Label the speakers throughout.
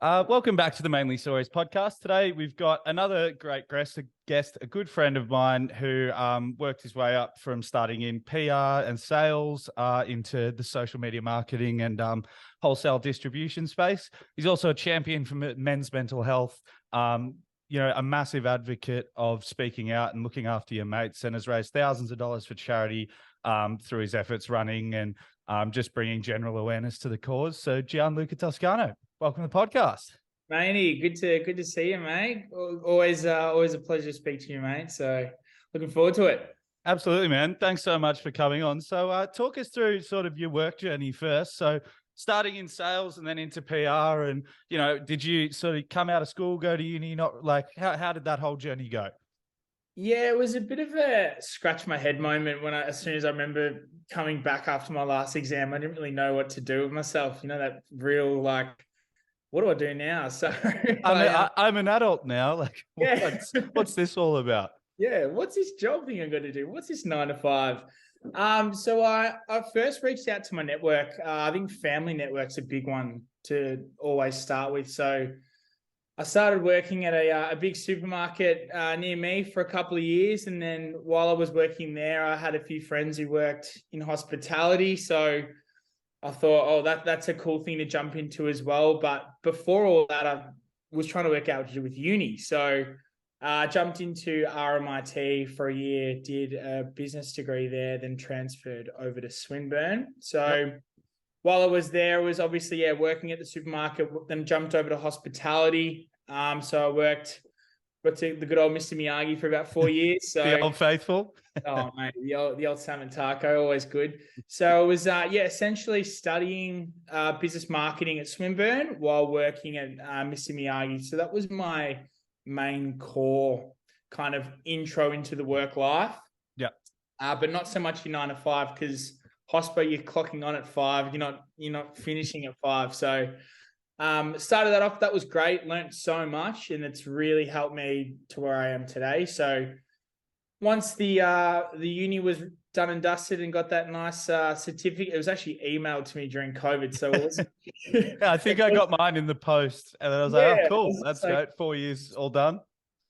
Speaker 1: Welcome back to the Mainly Stories podcast. Today we've got another great guest, a good friend of mine who worked his way up from starting in PR and sales into the social media marketing and wholesale distribution space. He's also a champion for men's mental health, a massive advocate of speaking out and looking after your mates, and has raised thousands of dollars for charity through his efforts running and just bringing general awareness to the cause. So Gian Toscano, welcome to the podcast.
Speaker 2: Matey, good to see you, mate. Always a pleasure to speak to you, mate. So looking forward to it.
Speaker 1: Absolutely, man. Thanks so much for coming on. So talk us through sort of your work journey first. So starting in sales and then into PR, and did you sort of come out of school, go to uni? Not like how did that whole journey go?
Speaker 2: Yeah, it was a bit of a scratch my head moment as soon as I remember coming back after my last exam. I didn't really know what to do with myself. That real like, what do I do now? So
Speaker 1: I'm an adult now. Like,
Speaker 2: yeah.
Speaker 1: what's this all about?
Speaker 2: Yeah, what's this job thing I'm going to do? What's this 9 to 5? So I first reached out to my network. I think family network's a big one to always start with. So I started working at a big supermarket near me for a couple of years. And then while I was working there, I had a few friends who worked in hospitality. So I thought, that's a cool thing to jump into as well. But before all that, I was trying to work out what to do with uni. So I jumped into RMIT for a year, did a business degree there, then transferred over to Swinburne. So while I was there, I was obviously working at the supermarket, then jumped over to hospitality. So I worked the good old Mr. Miyagi for about 4 years. So
Speaker 1: the old faithful.
Speaker 2: Oh mate, the old salmon taco, always good. So I was essentially studying business marketing at Swinburne while working at Mr. Miyagi. So that was my main core kind of intro into the work life.
Speaker 1: Yeah.
Speaker 2: But not so much your 9 to 5, because hospo, you're clocking on at 5, you're not finishing at 5. So started that off. That was great. Learned so much, and it's really helped me to where I am today. So once the uni was done and dusted and got that nice certificate, it was actually emailed to me during COVID. So it wasn't.
Speaker 1: Yeah, I think I got mine in the post, and I was like, "Oh, cool, that's great. 4 years all done."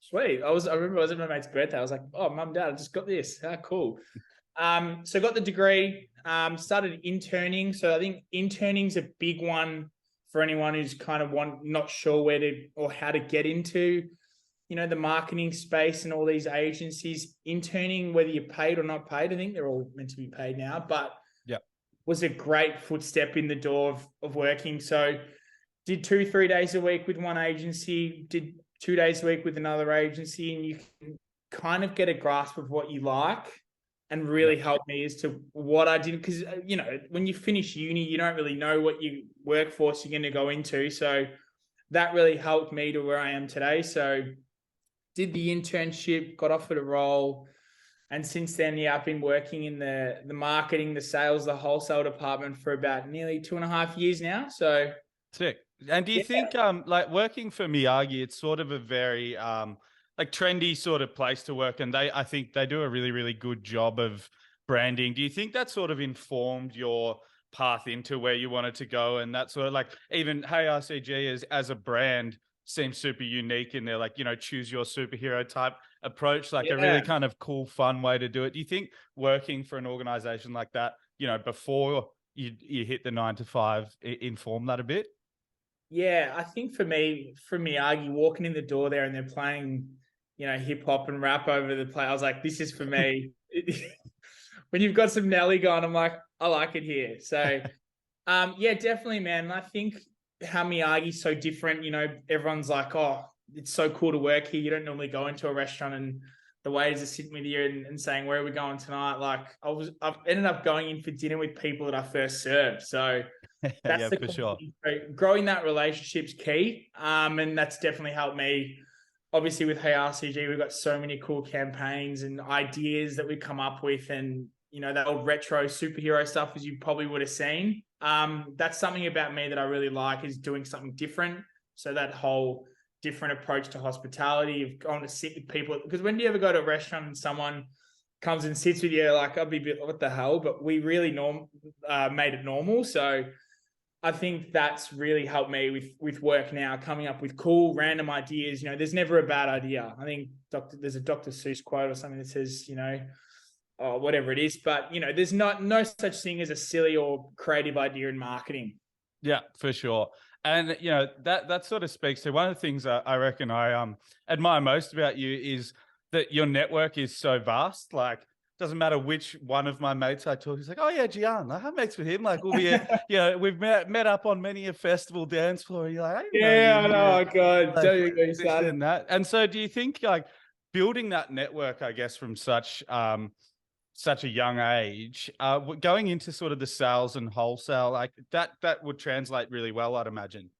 Speaker 2: Sweet. I remember I was at my mate's birthday. I was like, "Oh, mum, dad, I just got this. How cool." So got the degree. Started interning. So I think interning's a big one for anyone who's kind of not sure where to or how to get into the marketing space and all these agencies. Interning, whether you're paid or not paid, I think they're all meant to be paid now, but was a great footstep in the door of working. So did 2-3 days a week with one agency, did 2 days a week with another agency, and you can kind of get a grasp of what you like, and really helped me as to what I did. Because, when you finish uni, you don't really know what your workforce you're going to go into. So that really helped me to where I am today. So did the internship, got offered a role. And since then, I've been working in the marketing, the sales, the wholesale department for about nearly 2.5 years now. So
Speaker 1: sick. And do you think like working for Miyagi, it's sort of a very like trendy sort of place to work, and I think they do a really, really good job of branding. Do you think that sort of informed your path into where you wanted to go? And that sort of like, even Hey RCG as a brand seems super unique in their like, choose your superhero type approach, like a really kind of cool, fun way to do it. Do you think working for an organization like that, before you hit the 9 to 5, informed that a bit?
Speaker 2: Yeah, I think for me, from Miyagi, walking in the door there and they're playing, hip hop and rap over the play, I was like, this is for me. When you've got some Nelly going, I'm like, I like it here. So, definitely, man. I think how Miyagi's so different. Everyone's like, oh, it's so cool to work here. You don't normally go into a restaurant and the waiters are sitting with you and saying, where are we going tonight? Like I've ended up going in for dinner with people that I first served. So that's
Speaker 1: for sure.
Speaker 2: Growing that relationship's key. And that's definitely helped me. Obviously with Hey RCG, we've got so many cool campaigns and ideas that we come up with, and that old retro superhero stuff, as you probably would have seen. That's something about me that I really like, is doing something different. So that whole different approach to hospitality, of going to sit with people, because when do you ever go to a restaurant and someone comes and sits with you, like, I'd be a bit, what the hell? But we really made it normal. So I think that's really helped me with work now, coming up with cool random ideas. There's never a bad idea. I think there's a Dr. Seuss quote or something that says, or whatever it is, but there's no such thing as a silly or creative idea in marketing.
Speaker 1: Yeah, for sure. And that sort of speaks to one of the things I reckon I admire most about you is that your network is so vast. Like, doesn't matter which one of my mates I talk. He's like, oh yeah, Gian, like, I'm mates with him. Like, we'll be, we've met up on many a festival dance floor. And you're like, I didn't know
Speaker 2: Yeah,
Speaker 1: you
Speaker 2: I know. Oh, God,
Speaker 1: like
Speaker 2: don't you get me
Speaker 1: this
Speaker 2: started.
Speaker 1: and that. And so, do you think like building that network, I guess, from such a young age, going into sort of the sales and wholesale, like that would translate really well, I'd imagine.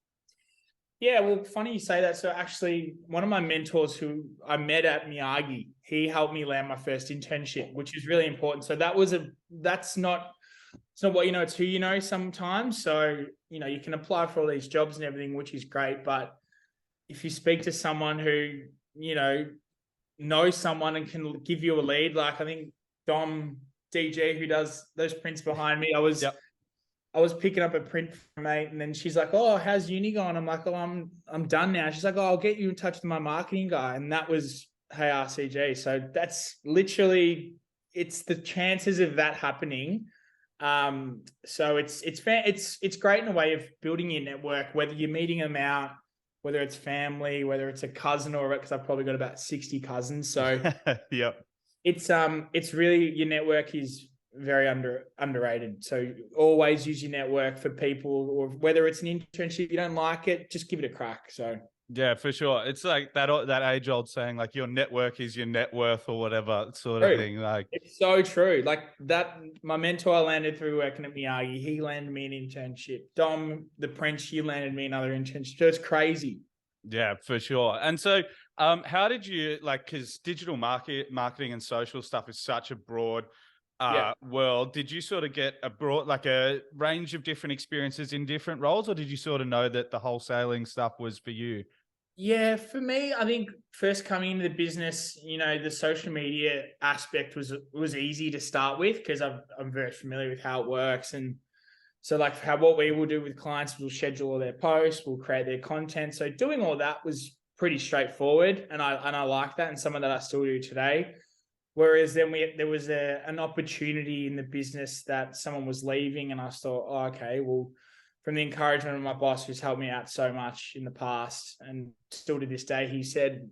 Speaker 2: Yeah, well, funny you say that. So actually, one of my mentors who I met at Miyagi, he helped me land my first internship, which is really important. So that's not, it's not what you know, it's who you know sometimes. So, you can apply for all these jobs and everything, which is great. But if you speak to someone who, knows someone and can give you a lead, like I think Dom DG, who does those prints behind me,
Speaker 1: Yep.
Speaker 2: I was picking up a print from mate, and then she's like, "Oh, how's uni going?" I'm like, "Oh, I'm done now." She's like, "Oh, I'll get you in touch with my marketing guy," and that was Hey RCG. So that's literally, it's the chances of that happening. So it's fair. It's great in a way of building your network, whether you're meeting them out, whether it's family, whether it's a cousin, or because I've probably got about 60 cousins. So
Speaker 1: Yep.
Speaker 2: it's really, your network is very underrated. So always use your network for people, or whether it's an internship you don't like it, just give it a crack. So
Speaker 1: Yeah, for sure. It's like that age old saying, like your network is your net worth or whatever sort of
Speaker 2: true.
Speaker 1: thing. Like,
Speaker 2: It's so true. Like that, my mentor I landed through working at Miyagi. He landed me an internship. Dom, the Prince, he landed me another internship. So it's crazy.
Speaker 1: yeah, for sure. And so, how did you like? Because digital marketing and social stuff is such a broad
Speaker 2: Yeah.
Speaker 1: world. Did you sort of get like a range of different experiences in different roles, or did you sort of know that the wholesaling stuff was for you?
Speaker 2: Yeah, for me, I think first coming into the business, the social media aspect was easy to start with because I'm very familiar with how it works. And so like what we will do with clients, we'll schedule all their posts, we'll create their content. So doing all that was pretty straightforward, and I like that, and some of that I still do today. Whereas then there was an opportunity in the business that someone was leaving, and I thought, oh, okay, well, from the encouragement of my boss, who's helped me out so much in the past and still to this day, he said,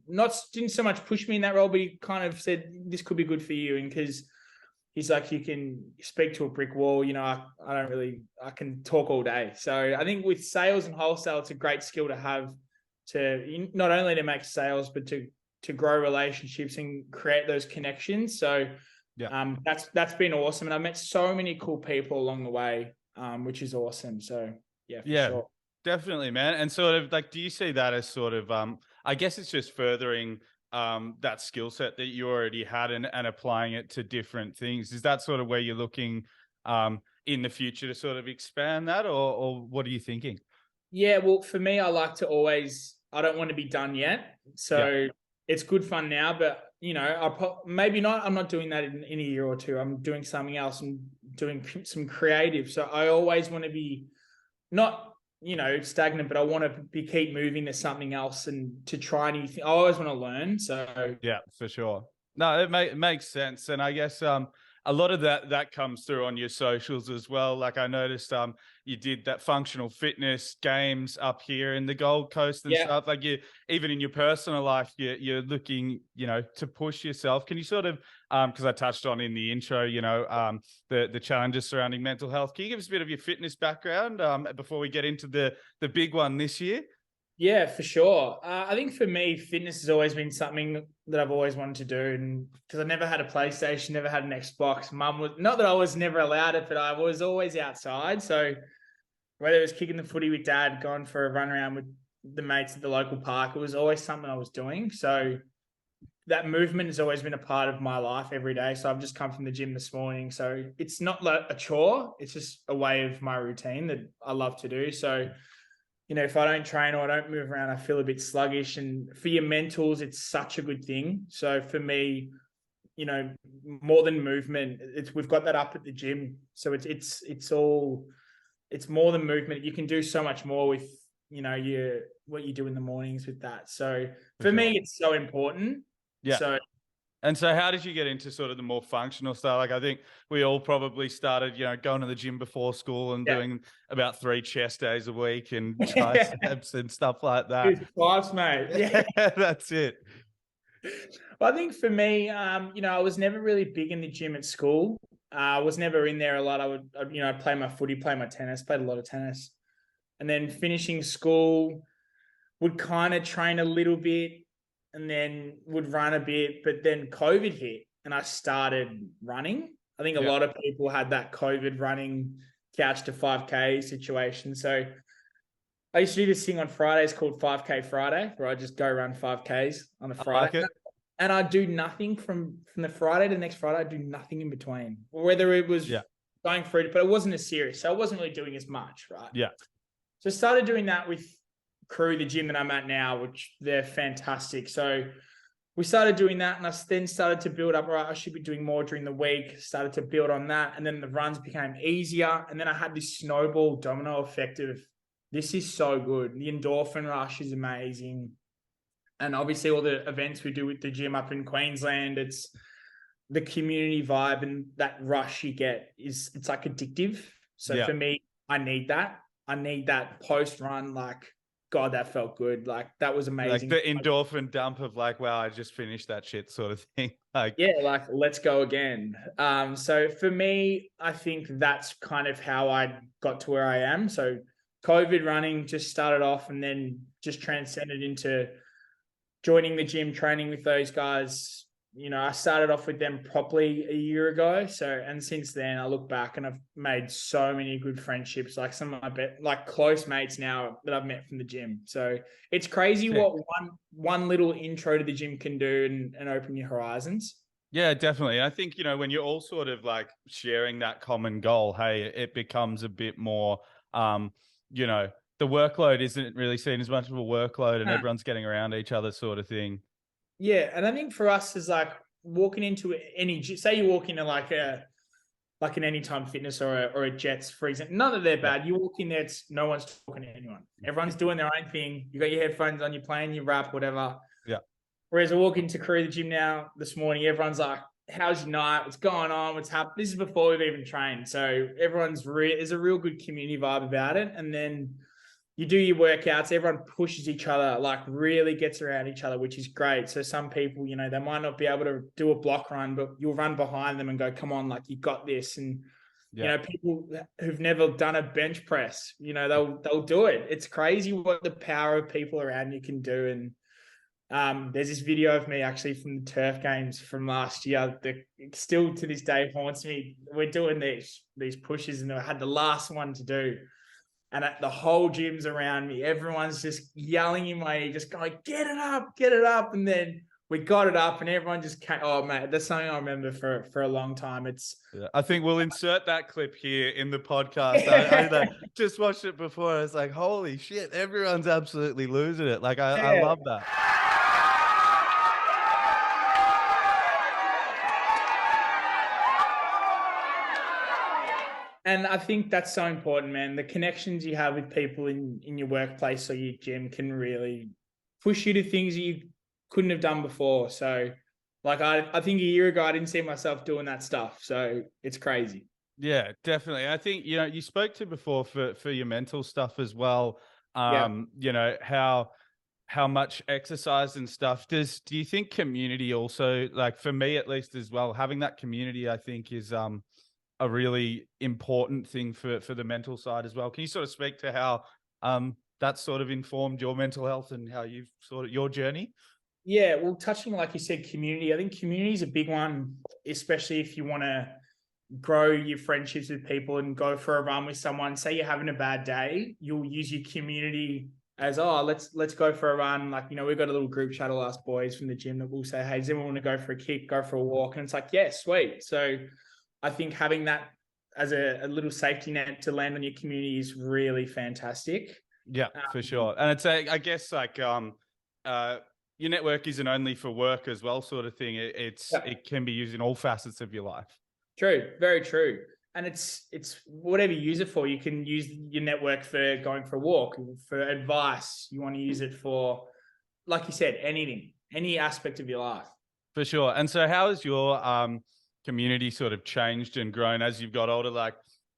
Speaker 2: didn't so much push me in that role, but he kind of said, this could be good for you. And because he's like, you can speak to a brick wall, I can talk all day. So I think with sales and wholesale, it's a great skill to have, to not only to make sales, but to grow relationships and create those connections. So
Speaker 1: Yeah.
Speaker 2: that's been awesome. And I've met so many cool people along the way, which is awesome. So yeah, for
Speaker 1: Yeah,
Speaker 2: sure.
Speaker 1: definitely, man. And sort of like, do you see that as sort of, I guess it's just furthering that skill set that you already had and applying it to different things. Is that sort of where you're looking in the future to sort of expand that, or what are you thinking?
Speaker 2: Yeah, well, for me, I don't want to be done yet.
Speaker 1: Yeah.
Speaker 2: So it's good fun now, but maybe not. I'm not doing that in a year or two. I'm doing something else. I'm doing some creative. So I always want to be not, stagnant, but I want to keep moving to something else and to try new things. I always want to learn. So
Speaker 1: Yeah, for sure. No, it makes sense, and I guess a lot of that comes through on your socials as well. Like I noticed you did that functional fitness games up here in the Gold Coast and
Speaker 2: yeah,
Speaker 1: stuff. Like you, even in your personal life, you're looking, to push yourself. Can you sort of because I touched on in the intro, the challenges surrounding mental health. Can you give us a bit of your fitness background before we get into the big one this year?
Speaker 2: yeah, for sure. I think for me, fitness has always been something that I've always wanted to do, and because I never had a PlayStation, never had an Xbox. Mum was, not that I was never allowed it, but I was always outside. So whether it was kicking the footy with dad, going for a run around with the mates at the local park, it was always something I was doing. So that movement has always been a part of my life every day. So I've just come from the gym this morning. So it's not like a chore. It's just a way of my routine that I love to do. So, if I don't train or I don't move around, I feel a bit sluggish. And for your mentals, it's such a good thing. So for me, more than movement, we've got that up at the gym. So it's all it's more than movement. You can do so much more with, what you do in the mornings with that. So for me, it's so important.
Speaker 1: Yeah.
Speaker 2: So
Speaker 1: And so how did you get into sort of the more functional stuff? Like, I think we all probably started, going to the gym before school and doing about 3 chest days a week and triceps and stuff like that.
Speaker 2: Class, mate. Yeah.
Speaker 1: That's it.
Speaker 2: Well, I think for me, I was never really big in the gym at school. I was never in there a lot. I'd play my footy, play my tennis, played a lot of tennis. And then finishing school, would kind of train a little bit and then would run a bit. But then COVID hit and I started running. I think a lot of people had that COVID running couch to 5K situation. So I used to do this thing on Fridays called 5K Friday, where I just go run 5Ks on a Friday.
Speaker 1: Like it.
Speaker 2: And I do nothing from the Friday to the next Friday. I do nothing in between, whether it was going through it, but it wasn't as serious. So I wasn't really doing as much, right?
Speaker 1: Yeah.
Speaker 2: So I started doing that with Crew, the gym that I'm at now, which they're fantastic. So we started doing that, and I then started to build up. Right, I should be doing more during the week. Started to build on that, and then the runs became easier. And then I had this snowball domino effect of, this is so good. The endorphin rush is amazing. And obviously all the events we do with the gym up in Queensland, it's the community vibe and that rush you get it's like addictive. So for me, I need that. I need that post-run, like, God, that felt good. Like, that was amazing.
Speaker 1: Like the endorphin dump of like, wow, I just finished that shit sort of thing. Like,
Speaker 2: yeah, like, let's go again. So for me, I think that's kind of how I got to where I am. So COVID running just started off and then just transcended into joining the gym, training with those guys. I started off with them properly a year ago. So, and since then I look back and I've made so many good friendships, like some of my close mates now that I've met from the gym. So it's crazy what one little intro to the gym can do and open your horizons.
Speaker 1: Yeah, definitely. I think, when you're all sort of like sharing that common goal, hey, it becomes a bit more, the workload isn't really seen as much of a workload and everyone's getting around each other sort of thing.
Speaker 2: Yeah, and I think for us is like walking into say you walk into like an Anytime Fitness or a Jets, for example. None of they're bad. You walk in there, no one's talking to anyone. Everyone's doing their own thing. You got your headphones on, you're playing your rap, whatever.
Speaker 1: Yeah.
Speaker 2: Whereas I walk into Crew, the gym now this morning, everyone's like, "How's your night? What's going on? What's happening?" This is before we've even trained, so everyone's there's a real good community vibe about it, and then you do your workouts, everyone pushes each other, like really gets around each other, which is great. So some people, they might not be able to do a block run, but you'll run behind them and go, come on, like, you got this. And, people who've never done a bench press, they'll do it. It's crazy what the power of people around you can do. And there's this video of me actually from the turf games from last year that still to this day haunts me. We're doing these pushes and I had the last one to do. And the whole gym's around me. Everyone's just yelling in my ear, just going, get it up, get it up. And then we got it up and everyone just came. Oh, mate, that's something I remember for a long time.
Speaker 1: I think we'll insert that clip here in the podcast. I just watched it before. I was like, holy shit, everyone's absolutely losing it. Like, I love that.
Speaker 2: And I think that's so important, man. The connections you have with people in your workplace or your gym can really push you to things you couldn't have done before. So, like, I think a year ago, I didn't see myself doing that stuff. So it's crazy.
Speaker 1: Yeah, definitely. I think, you spoke to before for your mental stuff as well. How much exercise and stuff do you think community also, like for me at least as well, having that community, I think is, a really important thing for the mental side as well. Can you sort of speak to how that sort of informed your mental health and how you've sort of your journey?
Speaker 2: Yeah, well, touching, like you said, community, I think community is a big one, especially if you want to grow your friendships with people and go for a run with someone. Say you're having a bad day, you'll use your community as, let's go for a run. Like, we've got a little group chat of us boys from the gym that will say, hey, does anyone want to go for a kick, go for a walk? And it's like, yeah, sweet. So I think having that as a little safety net to land on your community is really fantastic.
Speaker 1: Yeah, for sure. And it's I guess like your network isn't only for work as well, sort of thing. It can be used in all facets of your life.
Speaker 2: True, very true. and it's whatever you use it for. You can use your network for going for a walk, for advice. You want to use it for, like you said, anything, any aspect of your life.
Speaker 1: For sure. And so how has your community sort of changed and grown as you've got older? Like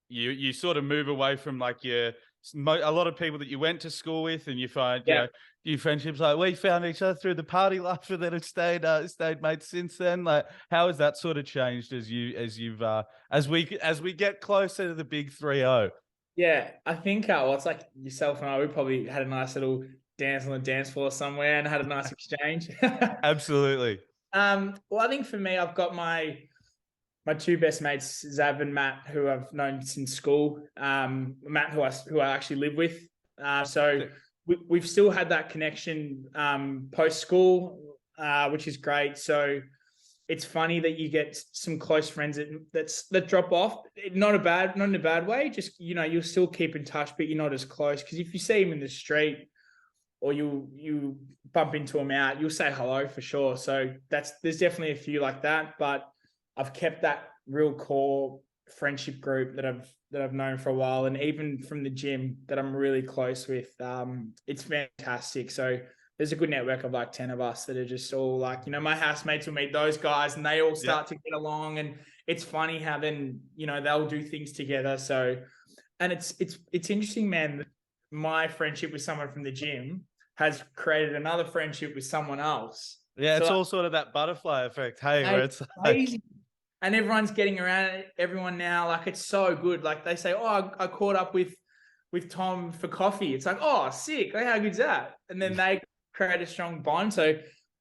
Speaker 1: you sort of move away from like a lot of people that you went to school with, and you find, you know, your friendships, like we found each other through the party life and then have stayed mates since then. Like how has that sort of changed as we get closer to the big 3-0?
Speaker 2: Yeah, I think well, it's like yourself and I, we probably had a nice little dance on the dance floor somewhere and had a nice exchange.
Speaker 1: Absolutely.
Speaker 2: Well, I think for me, I've got my two best mates, Zav and Matt, who I've known since school. Matt, who I actually live with. So we've still had that connection post school, which is great. So it's funny that you get some close friends that drop off. Not in a bad way. Just, you know, you'll still keep in touch, but you're not as close. Because if you see them in the street, or you bump into them out, you'll say hello for sure. So there's definitely a few like that, but I've kept that real core friendship group that I've known for a while, and even from the gym that I'm really close with. It's fantastic. So there's a good network of like 10 of us that are just all like, you know, my housemates will meet those guys and they all start to get along, and it's funny how then, you know, they'll do things together. So, and it's interesting, man. My friendship with someone from the gym has created another friendship with someone else.
Speaker 1: Yeah, it's all sort of that butterfly effect. Hey, where it's
Speaker 2: crazy. And everyone's getting around everyone now. Like, it's so good. Like they say, oh, I caught up with Tom for coffee. It's like, oh, sick. Like, how good's that? And then they create a strong bond. So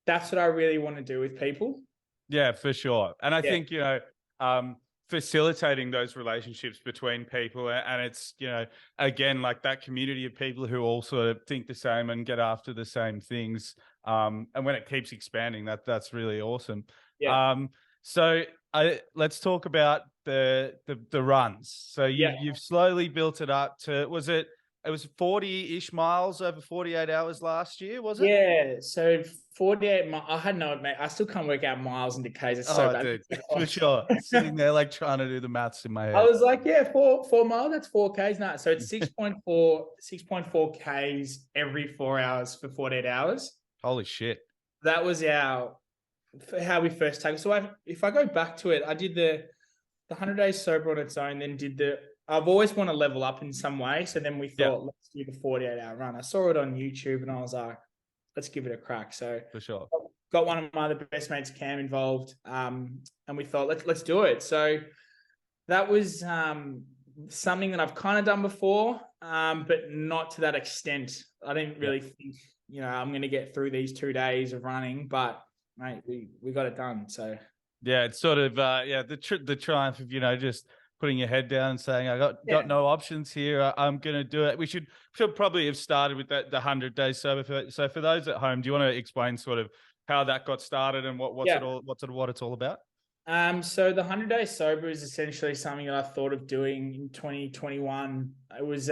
Speaker 2: that's what I really want to do with people.
Speaker 1: Yeah, for sure. And I think, you know, facilitating those relationships between people, and it's, you know, again, like that community of people who all sort of think the same and get after the same things. And when it keeps expanding, that's really awesome.
Speaker 2: Yeah.
Speaker 1: So let's talk about the runs. So you've slowly built it up to, it was 40-ish miles over 48 hours last year, was it?
Speaker 2: Yeah. So 48 miles. I had no, mate. I still can't work out miles into Ks. It's so bad.
Speaker 1: Dude, for sure. Sitting there like trying to do the maths in my head.
Speaker 2: I was like, yeah, 4 miles. That's 4 Ks. No, so it's 6.4 Ks every 4 hours for 48 hours.
Speaker 1: Holy shit.
Speaker 2: That was how we first take it. So if I go back to it, I did the 100 days sober on its own, then I've always want to level up in some way. So then we thought, let's do the 48-hour run. I saw it on YouTube and I was like, let's give it a crack. So
Speaker 1: for sure,
Speaker 2: got one of my other best mates, Cam, involved. And we thought, let's do it. So that was something that I've kind of done before, but not to that extent. I didn't really think, you know, I'm going to get through these 2 days of running, but mate, we got it done. So
Speaker 1: yeah, it's sort of the triumph of, you know, just putting your head down and saying, I got no options here. I'm going to do it. We should probably have started with the 100 days sober. So for those at home, do you want to explain sort of how that got started and what it's all about?
Speaker 2: So the 100 days sober is essentially something that I thought of doing in 2021. It was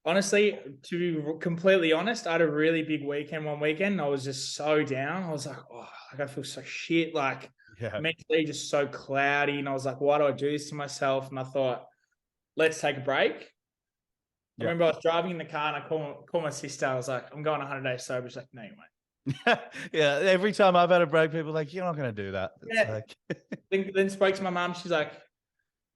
Speaker 2: honestly, to be completely honest, I had a really big weekend one weekend. And I was just so down. I was like, oh, I feel so shit. Like, mentally just so cloudy. And I was like, why do I do this to myself? And I thought, let's take a break. I remember I was driving in the car and I called my sister. I was like, I'm going 100 days sober. She's like, no, you won't.
Speaker 1: Yeah, every time I've had a break, people are like, you're not going to do that.
Speaker 2: Then spoke to my mum. She's like,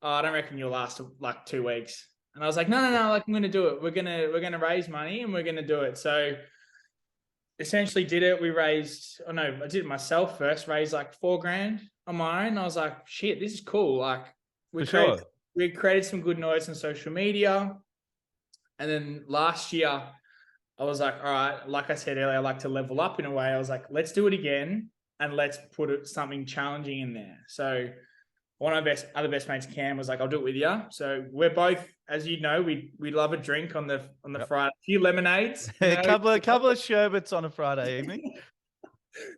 Speaker 2: oh, I don't reckon you'll last like 2 weeks. And I was like, no, like, I'm going to do it. We're going to raise money and we're going to do it. So essentially did it. I did it myself first, raised like $4,000 on my own. I was like, shit, this is cool. Like we created some good noise on social media. And then last year I was like, all right, like I said earlier, I like to level up in a way. I was like, let's do it again and let's put something challenging in there. So one of my other best mates, Cam, was like, I'll do it with you. So we're both, as you know, we love a drink on the Friday, a few lemonades,
Speaker 1: a couple of sherbets on a Friday evening.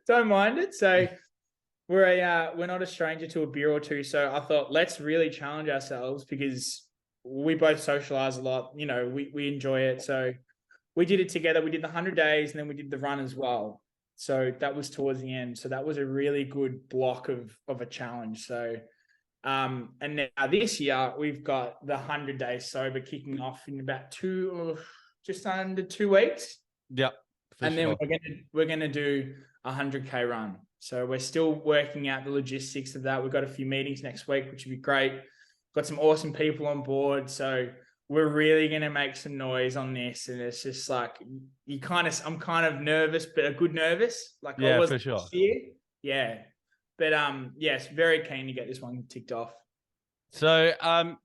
Speaker 2: Don't mind it. So we're not a stranger to a beer or two. So I thought, let's really challenge ourselves because we both socialize a lot. You know, we enjoy it. So we did it together. We did the 100 days and then we did the run as well. So that was towards the end. So that was a really good block of a challenge. So And now this year we've got the 100 days sober kicking off in about just under 2 weeks.
Speaker 1: Yep.
Speaker 2: And then we're gonna do a 100K run. So we're still working out the logistics of that. We've got a few meetings next week, which would be great. Got some awesome people on board. So we're really gonna make some noise on this. And it's just like I'm kind of nervous, but a good nervous. Like I was
Speaker 1: for sure.
Speaker 2: last year. Yeah. But yes, very keen to get this one ticked off.
Speaker 1: So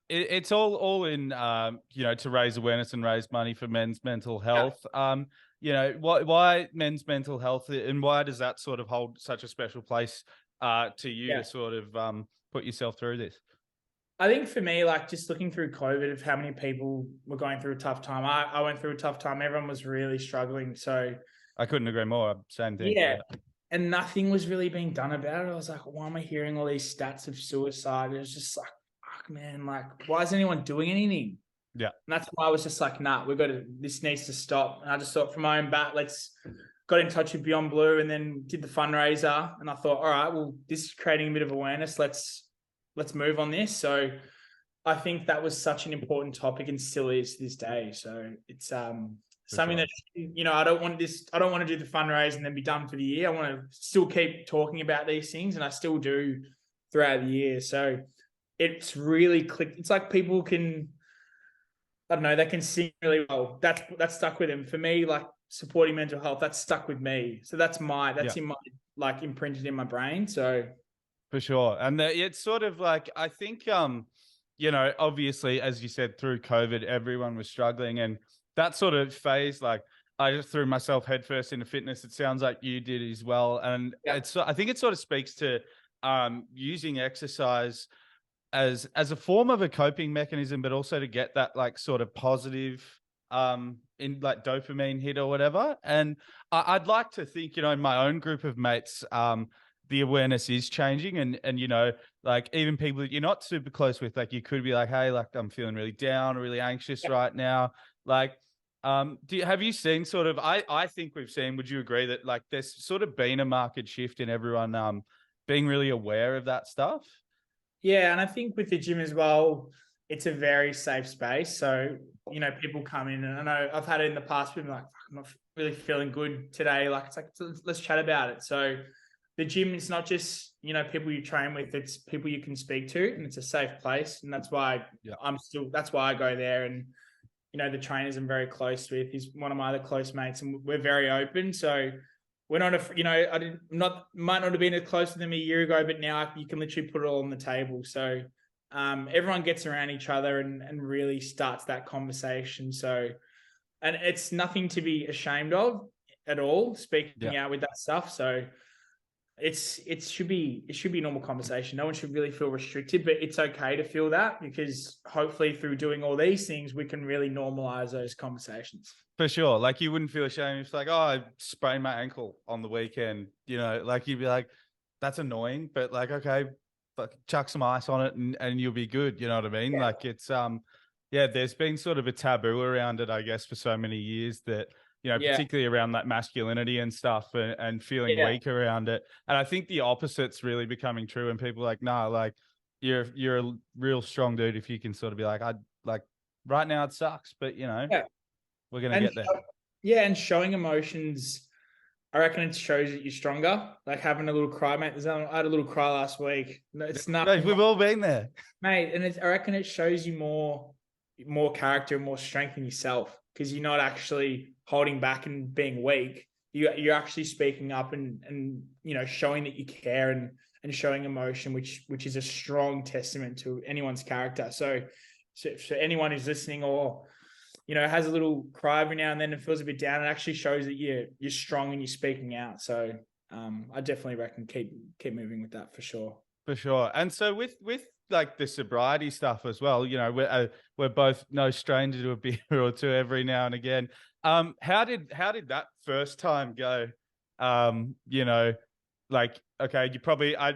Speaker 1: it's all in to raise awareness and raise money for men's mental health. Why men's mental health, and why does that sort of hold such a special place to you to sort of put yourself through this?
Speaker 2: I think for me, like just looking through COVID of how many people were going through a tough time. I went through a tough time. Everyone was really struggling. So
Speaker 1: I couldn't agree more. Same thing.
Speaker 2: Yeah. And nothing was really being done about it. I was like, why am I hearing all these stats of suicide? It was just like, fuck, man, like, why is anyone doing anything?
Speaker 1: Yeah.
Speaker 2: And that's why I was just like, nah, this needs to stop. And I just thought, from my own bat, got in touch with Beyond Blue and then did the fundraiser. And I thought, all right, well, this is creating a bit of awareness. Let's move on this. So I think that was such an important topic and still is to this day. So it's something that, I don't want to do the fundraise and then be done for the year. I want to still keep talking about these things, and I still do throughout the year. So it's really clicked. It's like people can, I don't know, they can sing really well. That's stuck with them. For me, like supporting mental health, that's stuck with me. So that's in my, imprinted in my brain. So
Speaker 1: for sure. And it's sort of like, I think, obviously, as you said, through COVID, everyone was struggling, and that sort of phase, like I just threw myself headfirst into fitness. It sounds like you did as well. And I think it sort of speaks to using exercise as a form of a coping mechanism, but also to get that like sort of positive in like dopamine hit or whatever. And I'd like to think, in my own group of mates, the awareness is changing, and like even people that you're not super close with, like you could be like, hey, like I'm feeling really down or really anxious right now. Like, have you seen sort of, I think we've seen, would you agree that like there's sort of been a market shift in everyone being really aware of that stuff?
Speaker 2: Yeah. And I think with the gym as well, it's a very safe space. So, people come in, and I know I've had it in the past, people like, I'm not really feeling good today. Like, it's like, let's chat about it. So the gym is not just, people you train with, it's people you can speak to, and it's a safe place. And that's why that's why I go there. And, the trainers I'm very close with, he's one of my other close mates, and we're very open. So we're not, might not have been as close to them a year ago, but now you can literally put it all on the table. So everyone gets around each other and really starts that conversation. So, and it's nothing to be ashamed of at all, speaking out with that stuff. So it should be a normal conversation. No one should really feel restricted, but it's okay to feel that, because hopefully through doing all these things, we can really normalize those conversations.
Speaker 1: For sure. Like you wouldn't feel ashamed. It's like, oh, I sprained my ankle on the weekend, like you'd be like, that's annoying, but like, okay, chuck some ice on it and you'll be good. You know what I mean? Yeah. Like it's, there's been sort of a taboo around it, I guess, for so many years that, particularly around that masculinity and stuff and feeling weak around it. And I think the opposite's really becoming true, and people are like, nah, like you're a real strong dude if you can sort of be like, right now it sucks, but we're going to get there.
Speaker 2: Yeah. And showing emotions, I reckon it shows that you're stronger. Like having a little cry, mate. I had a little cry last week. It's nothing.
Speaker 1: We've all been there,
Speaker 2: mate. And I reckon it shows you more character and more strength in yourself, because you're not actually holding back and being weak. You're actually speaking up and showing that you care and showing emotion, which is a strong testament to anyone's character. So anyone who's listening or has a little cry every now and then and feels a bit down, it actually shows that you're strong and you're speaking out. So I definitely reckon keep moving with that for sure.
Speaker 1: For sure. And so with like the sobriety stuff as well, we're both no stranger to a beer or two every now and again. How did that first time go? Like, okay,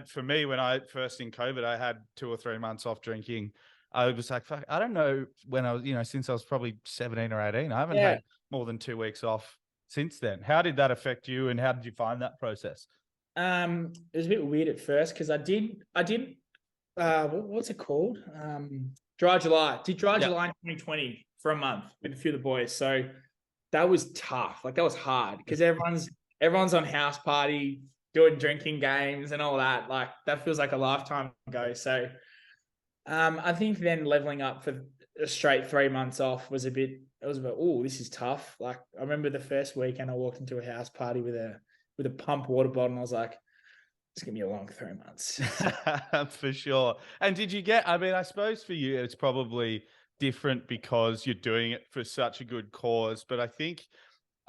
Speaker 1: for me, when I first in COVID, I had 2 or 3 months off drinking. I was like, fuck, I don't know when I was, since I was probably 17 or 18, I haven't had more than 2 weeks off since then. How did that affect you, and how did you find that process?
Speaker 2: It was a bit weird at first, because I did what's it called? Dry July. Did Dry
Speaker 1: Yeah.
Speaker 2: July in 2020 for a month with a few of the boys. So that was tough. Like that was hard because everyone's on house party, doing drinking games and all that. Like that feels like a lifetime ago. So I think then leveling up for a straight 3 months off was a bit. It was about, oh, this is tough. Like I remember the first weekend I walked into a house party with a pump water bottle, and I was like, it's gonna be a long 3 months.
Speaker 1: For sure. And did you get, I mean, I suppose for you, it's probably different because you're doing it for such a good cause. But I think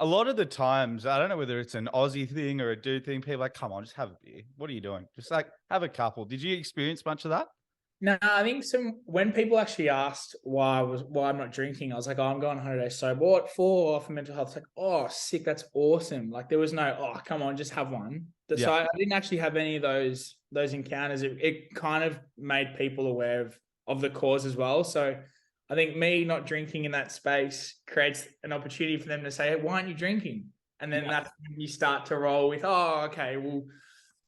Speaker 1: a lot of the times, I don't know whether it's an Aussie thing or a dude thing, people are like, come on, just have a beer. What are you doing? Just like have a couple. Did you experience much of that?
Speaker 2: No, I think when people actually asked why I'm not drinking, I was like, oh, I'm going on holiday sober. What for? For mental health. It's like, oh, sick, that's awesome. Like there was no, oh, come on, just have one.
Speaker 1: Yeah.
Speaker 2: So I didn't actually have any of those encounters. It kind of made people aware of the cause as well. So I think me not drinking in that space creates an opportunity for them to say, hey, why aren't you drinking? And then that's when you start to roll with, oh, okay, well,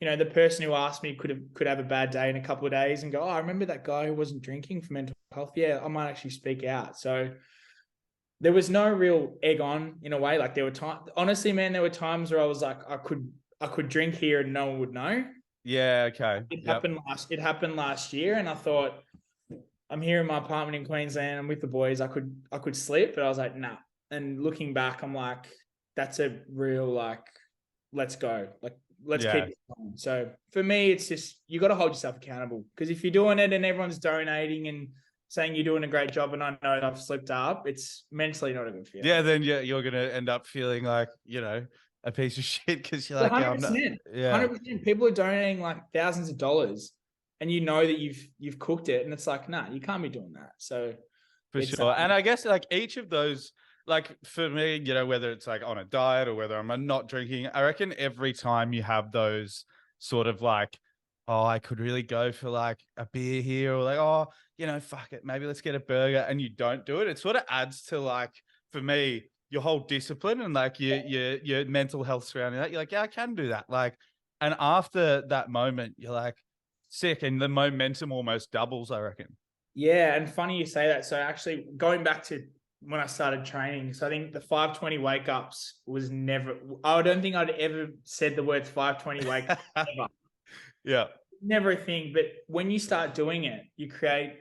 Speaker 2: the person who asked me could have a bad day in a couple of days and go, oh, I remember that guy who wasn't drinking for mental health. Yeah, I might actually speak out. So there was no real egg on in a way. Like there were times, honestly, man, there were times where I was like, I could drink here and no one would know.
Speaker 1: Yeah. Okay.
Speaker 2: It happened last year, and I thought, I'm here in my apartment in Queensland. I'm with the boys. I could sleep, but I was like, nah. And looking back, I'm like, that's a real like, let's go. Like let's keep it going. So for me, it's just you got to hold yourself accountable, because if you're doing it and everyone's donating and saying you're doing a great job and I know I've slipped up, it's mentally not a good feeling.
Speaker 1: Yeah. Then you're going to end up feeling like, a piece of shit because you're like, yeah, I'm not.
Speaker 2: 100%.
Speaker 1: Yeah.
Speaker 2: 100%. People are donating like thousands of dollars, and you know that you've cooked it, and it's like, nah, you can't be doing that. So
Speaker 1: For sure. And I guess like each of those, like for me, whether it's like on a diet or whether I'm not drinking, I reckon every time you have those sort of like, oh, I could really go for like a beer here, or like, oh, fuck it, maybe let's get a burger, and you don't do it. It sort of adds to like, for me, your whole discipline and like your mental health surrounding that. You're like, yeah, I can do that. Like, and after that moment, you're like sick, and the momentum almost doubles, I reckon.
Speaker 2: yeah, and funny you say that. So actually, going back to when I started training, so I think the 520 wake ups was never. I don't think I'd ever said the words 520 wake ups ever.
Speaker 1: Yeah.
Speaker 2: Never a thing. But when you start doing it, you create.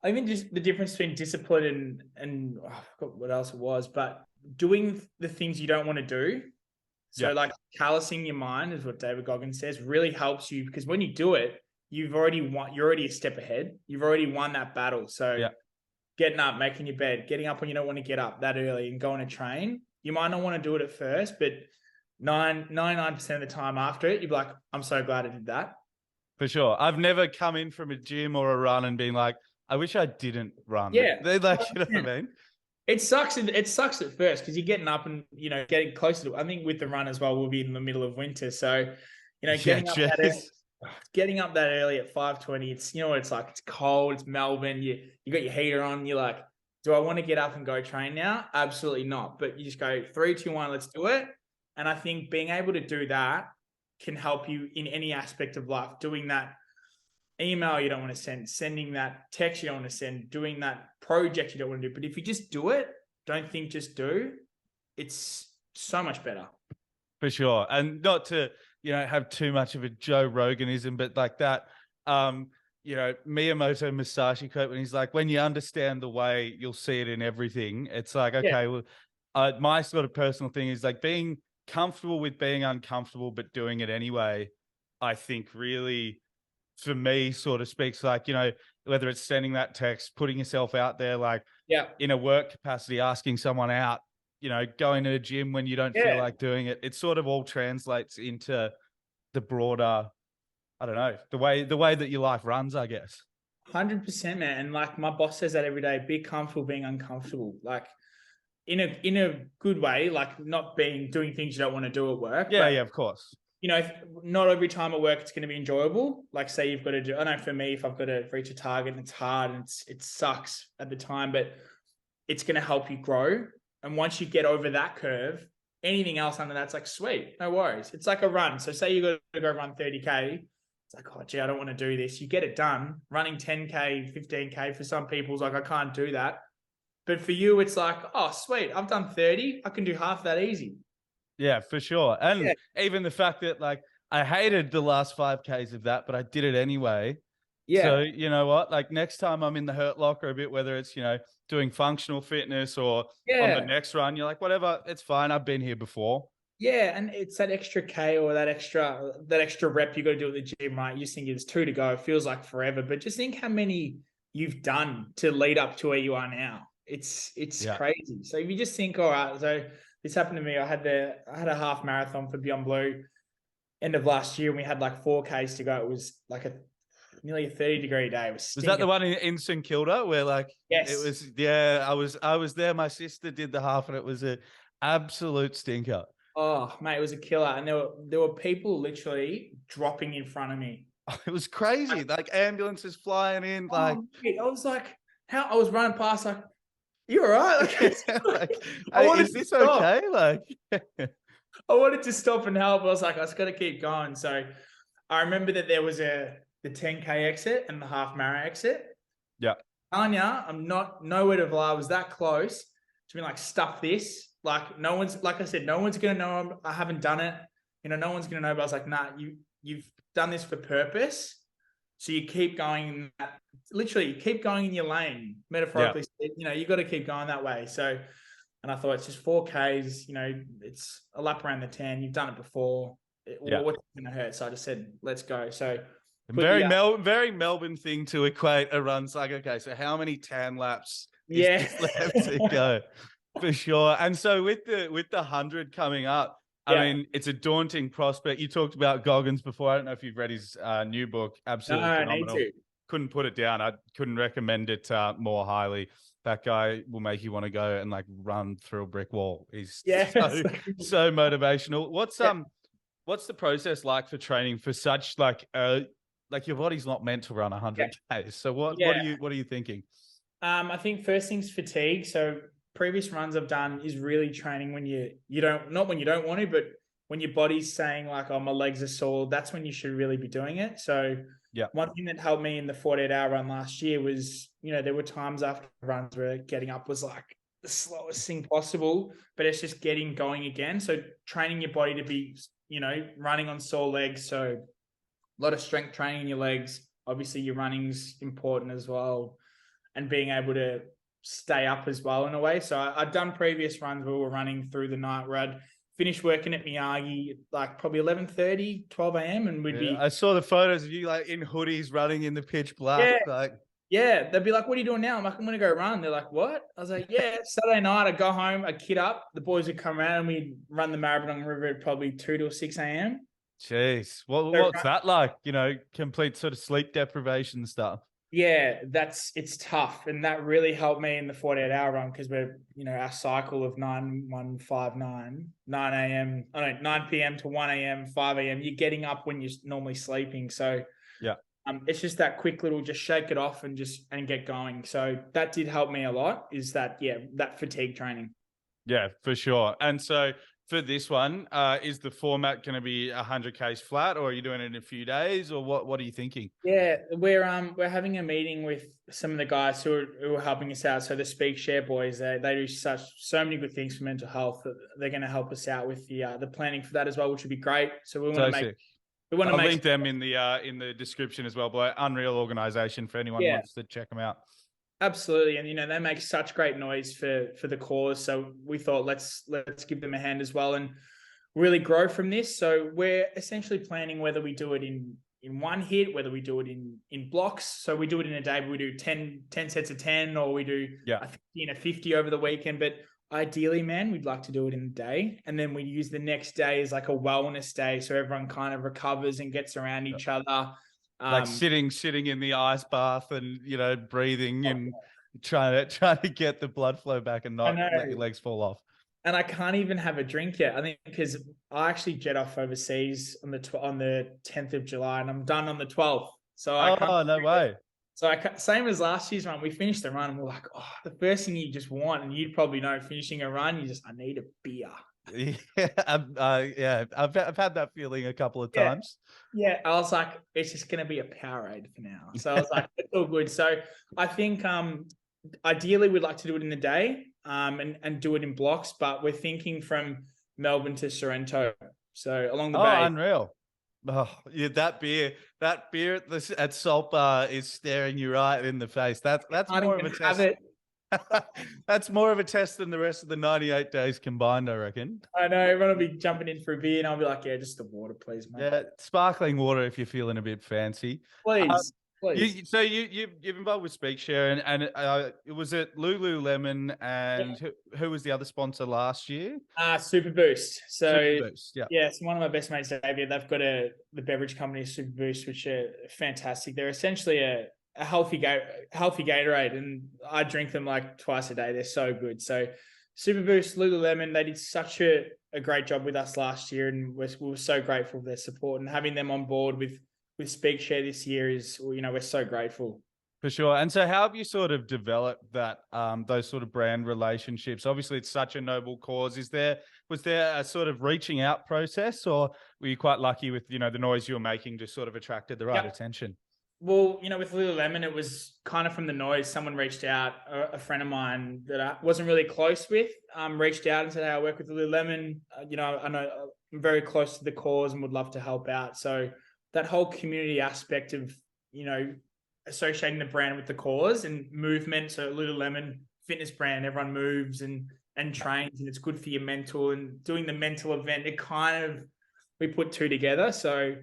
Speaker 2: I think just the difference between discipline and I forgot what else it was, but doing the things you don't want to do. So like callousing your mind is what David Goggins says, really helps you, because when you do it, you're already a step ahead. You've already won that battle. So getting up, making your bed, getting up when you don't want to get up that early and going to train, you might not want to do it at first, but 99% of the time after it, you'll be like, I'm so glad I did that.
Speaker 1: For sure. I've never come in from a gym or a run and been like, I wish I didn't run.
Speaker 2: Yeah.
Speaker 1: They're like, you know what I mean?
Speaker 2: It sucks at first because you're getting up and, getting closer to, I think with the run as well, we'll be in the middle of winter. So, getting up that early at 5:20, it's, what it's like. It's cold. It's Melbourne. You got your heater on. You're like, do I want to get up and go train now? Absolutely not. But you just go 3, 2, 1, let's do it. And I think being able to do that can help you in any aspect of life. Doing that email you don't want to send, sending that text you don't want to send, doing that project you don't want to do. But if you just do it, don't think, just do, it's so much better.
Speaker 1: For sure. And not to, have too much of a Joe Roganism, but like that, Miyamoto Musashi quote when he's like, when you understand the way, you'll see it in everything. It's like, okay, well, my sort of personal thing is like being comfortable with being uncomfortable, but doing it anyway, I think really, for me, sort of speaks like, whether it's sending that text, putting yourself out there, like in a work capacity, asking someone out, going to a gym when you don't feel like doing it. It sort of all translates into the broader, I don't know, the way that your life runs, I guess.
Speaker 2: 100%, man. And like my boss says that every day, be comfortable being uncomfortable. Like in a good way, like not doing things you don't want to do at work.
Speaker 1: Yeah, of course.
Speaker 2: Not every time at work it's going to be enjoyable. Like say you've got to do, I know for me, if I've got to reach a target and it's hard and it sucks at the time, but it's going to help you grow. And once you get over that curve, anything else under that's like, sweet, no worries. It's like a run. So say you got to go run 30K. it's like, oh, gee, I don't want to do this. You get it done. Running 10K, 15K for some people is like, I can't do that. But for you, it's like, oh, sweet. I've done 30. I can do half that easy.
Speaker 1: Yeah, for sure. And
Speaker 2: Yeah.
Speaker 1: even the fact that like I hated the last 5Ks of that, but I did it anyway. So,
Speaker 2: Yeah.
Speaker 1: you know what? Like next time I'm in the hurt locker a bit, whether it's, doing functional fitness or on the
Speaker 2: Yeah.
Speaker 1: next run, you're like, whatever, it's fine. I've been here before.
Speaker 2: Yeah. And it's that extra K or that extra rep you got to do at the gym, right? You just think it's 2 to go. It feels like forever. But just think how many you've done to lead up to where you are now. It's
Speaker 1: Yeah.
Speaker 2: crazy. So if you just think, all right, so this happened to me. I had a half marathon for Beyond Blue end of last year, and we had like 4Ks to go. It was like nearly a 30-degree day. It was
Speaker 1: Was that the
Speaker 2: stinking.
Speaker 1: one in St Kilda where like
Speaker 2: Yes.
Speaker 1: it was? Yeah, I was there. My sister did the half, and it was an absolute stinker.
Speaker 2: Oh, mate, it was a killer. And there were people literally dropping in front of me.
Speaker 1: It was crazy. Like ambulances flying in. Like
Speaker 2: Mate, I was like, how I was running past, like, you all right? Like, I wanted
Speaker 1: is
Speaker 2: to
Speaker 1: this
Speaker 2: stop.
Speaker 1: okay? Like,
Speaker 2: I wanted to stop and help. I was like, I just got to keep going. So I remember that there was the 10K exit and the half marathon exit.
Speaker 1: yeah,
Speaker 2: Anya, I'm nowhere to lie. I was that close to being like, stuff this. Like, no one's, like I said, no one's going to know I haven't done it. No one's going to know. But I was like, nah, you've done this for purpose. So you keep going, literally, you keep going in your lane, metaphorically. Yeah. You got to keep going that way. So, and I thought it's just 4Ks, it's a lap around the 10. You've done it before. What's going to hurt? So I just said, let's go. So,
Speaker 1: very Melbourne thing to equate a run. It's like, okay, so how many 10 laps is left to go? For sure. And so with the 100 coming up, I mean, it's a daunting prospect. You talked about Goggins before. I don't know if you've read his new book. Absolutely phenomenal.
Speaker 2: Need to.
Speaker 1: Couldn't put it down. I couldn't recommend it more highly. That guy will make you want to go and like run through a brick wall. He's so motivational. What's the process like for training for such like your body's not meant to run 100K. So what are you thinking?
Speaker 2: I think first thing's fatigue. So previous runs I've done is really training when you don't, not when you don't want to, but when your body's saying like, oh, my legs are sore, that's when you should really be doing it. So one thing that helped me in the 48-hour run last year was, there were times after runs where getting up was like the slowest thing possible, but it's just getting going again. So training your body to be, running on sore legs. So a lot of strength training in your legs. Obviously your running's important as well, and being able to stay up as well in a way. So I'd done previous runs where we were running through the night where I'd finished working at Miyagi like probably 11:30, 12 a.m. and we'd be...
Speaker 1: I saw the photos of you like in hoodies running in the pitch black.
Speaker 2: They'd be like, what are you doing now? I'm like, I'm going to go run. They're like, what? I was like, Saturday night I'd go home, I'd kit up, the boys would come around and we'd run the Maribyrnong River at probably 2 to 6 a.m.
Speaker 1: Jeez. What's that like? Complete sort of sleep deprivation stuff.
Speaker 2: Yeah, it's tough. And that really helped me in the 48-hour run because we're, our cycle of 9 p.m. to 1 a.m., 5 a.m. You're getting up when you're normally sleeping. So it's just that quick little just shake it off and get going. So that did help me a lot, is that fatigue training. Yeah,
Speaker 1: for sure. And so for this one, is the format going to be 100Ks flat, or are you doing it in a few days, or what are you thinking?
Speaker 2: Yeah, we're having a meeting with some of the guys who are helping us out. So the Speak Share boys, they do so many good things for mental health that they're going to help us out with the planning for that as well, which would be great. So we want to
Speaker 1: I'll link them in the description as well. But unreal organization for anyone who wants to check them out.
Speaker 2: Absolutely. And, they make such great noise for the cause. So we thought, let's give them a hand as well and really grow from this. So we're essentially planning whether we do it in one hit, whether we do it in blocks. So we do it in a day, but we do 10 sets of 10, or we do a 50 and a 50 over the weekend. But ideally, man, we'd like to do it in a day. And then we use the next day as like a wellness day. So everyone kind of recovers and gets around each other.
Speaker 1: Like sitting in the ice bath and, breathing and trying to get the blood flow back and not let your legs fall off.
Speaker 2: And I can't even have a drink yet. I think because I actually jet off overseas on the 10th of July and I'm done on the 12th. So
Speaker 1: no way.
Speaker 2: So same as last year's run, we finished the run and we're like, the first thing you just want, and you'd probably know, finishing a run, I need a beer.
Speaker 1: I've had that feeling a couple of
Speaker 2: Yeah.
Speaker 1: times.
Speaker 2: Yeah, I was like, it's just going to be a Powerade for now. So I was like, it's all good. So I think ideally we'd like to do it in the day and do it in blocks, but we're thinking from Melbourne to Sorrento. So along the
Speaker 1: Oh,
Speaker 2: bay.
Speaker 1: unreal. Oh, yeah, that beer at Salt Bar is staring you right in the face. That's
Speaker 2: Can't
Speaker 1: more of
Speaker 2: even
Speaker 1: a
Speaker 2: have
Speaker 1: test.
Speaker 2: it.
Speaker 1: That's more of a test than the rest of the 98 days combined, I reckon.
Speaker 2: I know everyone will be jumping in for a beer, and I'll be like, yeah, just the water, please, mate.
Speaker 1: Yeah, sparkling water if you're feeling a bit fancy. Um,
Speaker 2: Please, please.
Speaker 1: you're involved with Speakshare and was it Lululemon and who was the other sponsor last year?
Speaker 2: Super Boost. So
Speaker 1: Superboost. Yeah,
Speaker 2: yeah, it's one of my best mates, Xavier. They've got the beverage company Super Boost, which are fantastic. They're essentially a healthy Gatorade, and I drink them like twice a day. They're so good. So Super Boost, Lululemon, they did such a great job with us last year, and we were so grateful for their support, and having them on board with Speakshare this year is, we're so grateful.
Speaker 1: for sure. And so, how have you sort of developed that those sort of brand relationships? Obviously, it's such a noble cause. Was there a sort of reaching out process, or were you quite lucky with the noise you were making just sort of attracted the right
Speaker 2: Yep.
Speaker 1: attention?
Speaker 2: Well, with Lululemon, it was kind of from the noise. Someone reached out, a friend of mine that I wasn't really close with, reached out and said, "Hey, I work with Lululemon. I know I'm very close to the cause and would love to help out." So that whole community aspect of, associating the brand with the cause and movement. So Lululemon, fitness brand, everyone moves and trains, and it's good for your mental, and doing the mental event. It kind of, we put two together. So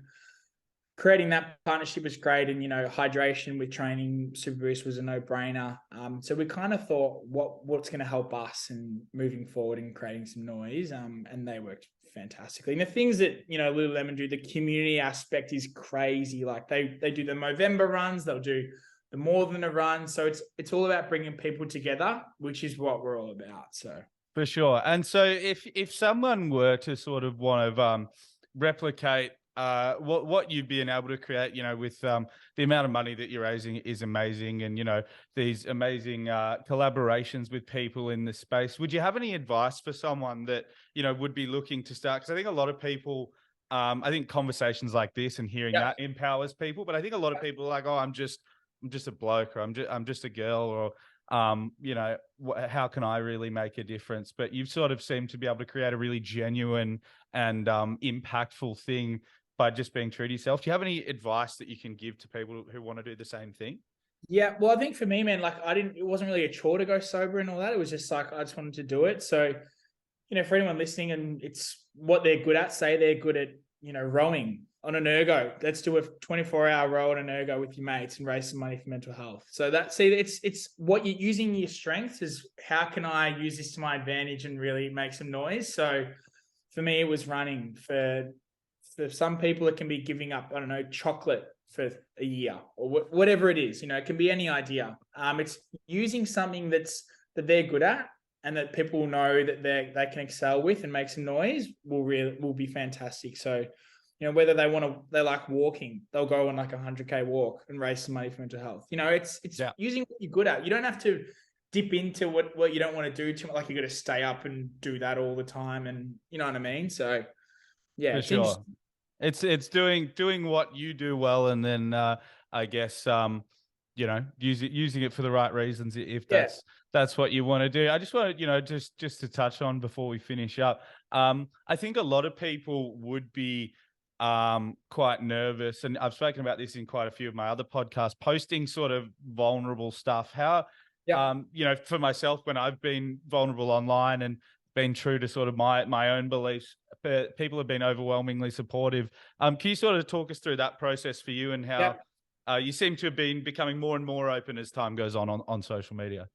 Speaker 2: creating that partnership was great, and hydration with training Super Boost was a no-brainer. So we kind of thought, what's going to help us and moving forward and creating some noise, and they worked fantastically. And the things that Lululemon do, the community aspect is crazy. Like they do the Movember runs, they'll do the more than a run. So it's all about bringing people together, which is what we're all about. So
Speaker 1: For sure. And so, if someone were to sort of want to replicate what you've been able to create, with the amount of money that you're raising is amazing, and these amazing collaborations with people in this space. Would you have any advice for someone that would be looking to start? Because I think a lot of people, I think conversations like this and hearing that empowers people. But I think a lot of people are like, oh, I'm just a bloke, or I'm just a girl, or how can I really make a difference? But you've sort of seemed to be able to create a really genuine and impactful thing by just being true to yourself. Do you have any advice that you can give to people who want to do the same thing?
Speaker 2: yeah, well, I think for me, man, like it wasn't really a chore to go sober and all that. It was just like, I just wanted to do it. So, for anyone listening, and it's what they're good at, say they're good at, rowing on an ergo. Let's do a 24-hour row on an ergo with your mates and raise some money for mental health. So it's what you're using your strengths is, how can I use this to my advantage and really make some noise? So for me, it was running. For some people, it can be giving up, I don't know, chocolate for a year or whatever it is. It can be any idea. It's using something that they're good at, and that people know that they can excel with and make some noise will be fantastic. So, whether they like walking, they'll go on like 100K walk and raise some money for mental health. It's using what you're good at. You don't have to dip into what you don't want to do too much. Like, you got to stay up and do that all the time. And you know what I mean? So yeah,
Speaker 1: For sure. It's doing what you do well, and then I guess using it for the right reasons, if that's what you want to do. I just want to just to touch on before we finish up. I think a lot of people would be quite nervous, and I've spoken about this in quite a few of my other podcasts, posting sort of vulnerable stuff. How for myself, when I've been vulnerable online and been true to sort of my own beliefs, but people have been overwhelmingly supportive. Can you sort of talk us through that process for you, and how you seem to have been becoming more and more open as time goes on social media?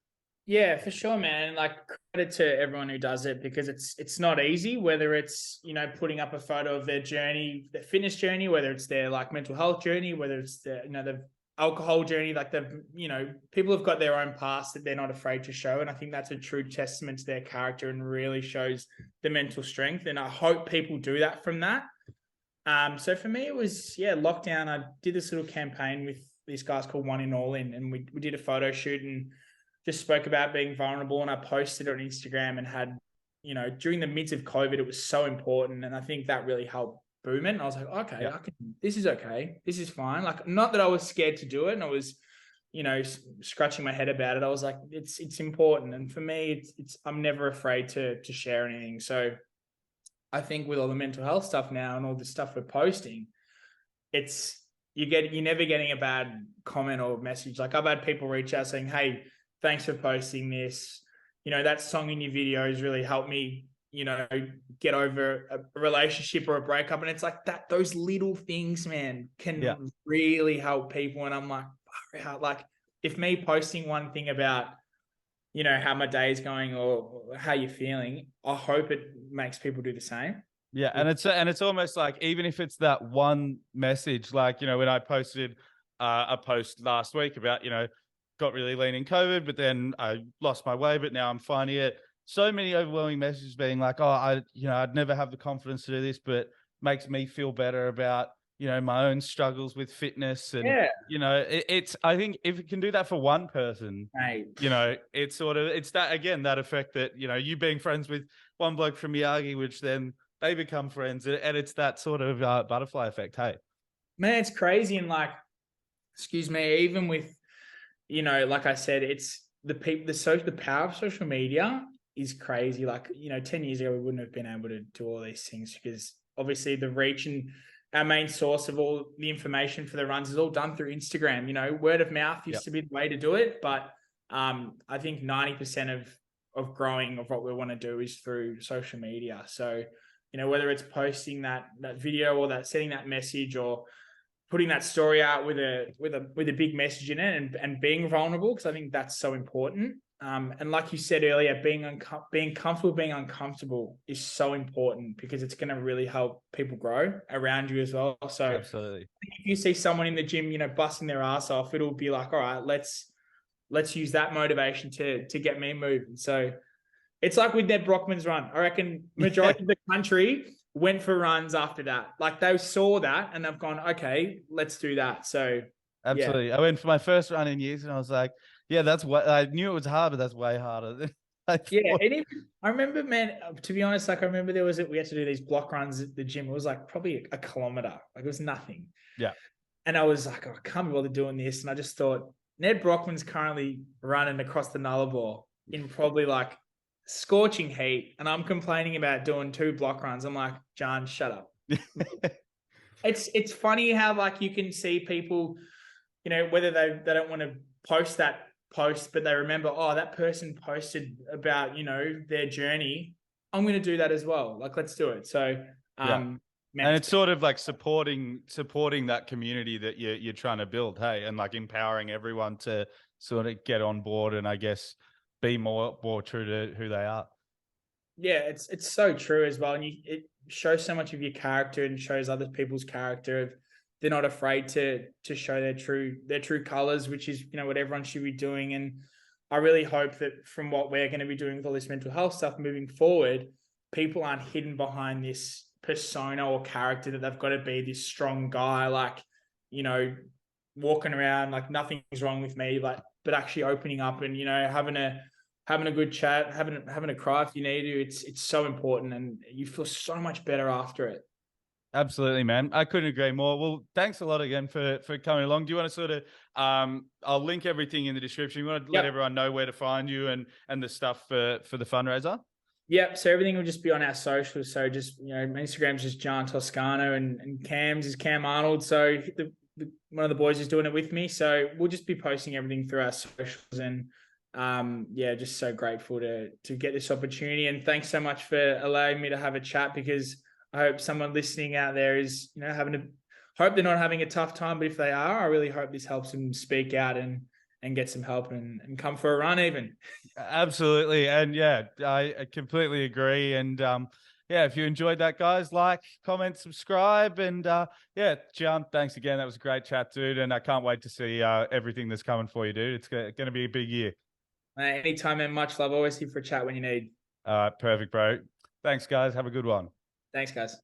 Speaker 2: Yeah, for sure, man. Like, credit to everyone who does it, because it's not easy, whether it's, putting up a photo of their journey, their fitness journey, whether it's their like mental health journey, whether it's the alcohol journey. Like, people have got their own past that they're not afraid to show. And I think that's a true testament to their character and really shows the mental strength. And I hope people do that from that. So for me, it was, lockdown. I did this little campaign with these guys called One in All In, and we did a photo shoot and just spoke about being vulnerable, and I posted it on Instagram and had, during the midst of COVID, it was so important. And I think that really helped boom it. And I was like, okay,
Speaker 1: Yeah.
Speaker 2: this is okay. This is fine. Like, not that I was scared to do it and I was, scratching my head about it. I was like, it's important. And for me, I'm never afraid to share anything. So I think with all the mental health stuff now and all the stuff we're posting, you're never getting a bad comment or message. Like, I've had people reach out saying, hey, thanks for posting this. That song in your videos really helped me, get over a relationship or a breakup. And it's like that, those little things, man, can really help people. And I'm like, if me posting one thing about, how my day is going or how you're feeling, I hope it makes people do the same.
Speaker 1: Yeah, and it's almost like, even if it's that one message, like, when I posted a post last week about, got really lean in COVID, but then I lost my way, but now I'm finding it. So many overwhelming messages being like, oh, I'd never have the confidence to do this, but makes me feel better about, my own struggles with fitness. And, I think if it can do that for one person,
Speaker 2: Right.
Speaker 1: it's that, again, that effect that, you being friends with one bloke from Miyagi, which then they become friends, and it's that sort of butterfly effect. Hey,
Speaker 2: man, it's crazy. And like, excuse me, even with, like I said, it's the power of social media is crazy. Like, 10 years ago, we wouldn't have been able to do all these things because obviously the reach and our main source of all the information for the runs is all done through Instagram. Word of mouth used to be the way to do it, but I think 90% of growing of what we want to do is through social media. So, whether it's posting that video or that sending that message or putting that story out with a big message in it and being vulnerable, because I think that's so important. And like you said earlier, being comfortable, being uncomfortable is so important because it's going to really help people grow around you as well. So
Speaker 1: absolutely.
Speaker 2: if you see someone in the gym, busting their ass off, it'll be like, all right, let's use that motivation to get me moving. So it's like with Ned Brockman's run. I reckon majority of the country went for runs after that. Like, they saw that and they've gone, okay, let's do that. So
Speaker 1: absolutely. I went for my first run in years and I was like, yeah, that's what I knew it was hard, but that's way harder than I thought.
Speaker 2: Yeah. And even, I remember, man, to be honest, like, I remember we had to do these block runs at the gym. It was like probably a kilometer. Like, it was nothing.
Speaker 1: Yeah.
Speaker 2: And I was like, oh, I can't be bothered doing this. And I just thought, Ned Brockman's currently running across the Nullarbor in probably like scorching heat, and I'm complaining about doing 2 block runs. I'm like, John, shut up. It's funny how, like, you can see people, whether they don't want to post that post, but they remember, oh, that person posted about, their journey. I'm going to do that as well. Like, let's do it. So, man,
Speaker 1: and it's sort of like supporting that community that you're trying to build. Hey, and like empowering everyone to sort of get on board and I guess be more true to who they are.
Speaker 2: Yeah, it's so true as well. And it shows so much of your character and shows other people's character. They're not afraid to show their true colors, which is, what everyone should be doing. And I really hope that from what we're going to be doing with all this mental health stuff moving forward, people aren't hidden behind this persona or character that they've got to be this strong guy, like, walking around like nothing's wrong with me, but actually opening up and, having a good chat, having a cry if you need to. It's so important, and you feel so much better after it.
Speaker 1: Absolutely, man. I couldn't agree more. Well, thanks a lot again for coming along. Do you want to sort of, I'll link everything in the description. You want to let everyone know where to find you and the stuff for the fundraiser?
Speaker 2: Yep. So everything will just be on our socials. So just, my Instagram's just Gian Toscano and Cam's is Cam Arnold. So one of the boys is doing it with me. So we'll just be posting everything through our socials, and just so grateful to get this opportunity. And thanks so much for allowing me to have a chat, because I hope someone listening out there is, hope they're not having a tough time, but if they are, I really hope this helps them speak out and get some help and come for a run even.
Speaker 1: Absolutely. And yeah, I completely agree. And if you enjoyed that, guys, like, comment, subscribe. And Gian, thanks again. That was a great chat, dude. And I can't wait to see everything that's coming for you, dude. It's going to be a big year.
Speaker 2: Anytime, and much love. Always here for a chat when you need.
Speaker 1: Perfect, bro. Thanks, guys. Have a good one.
Speaker 2: Thanks, guys.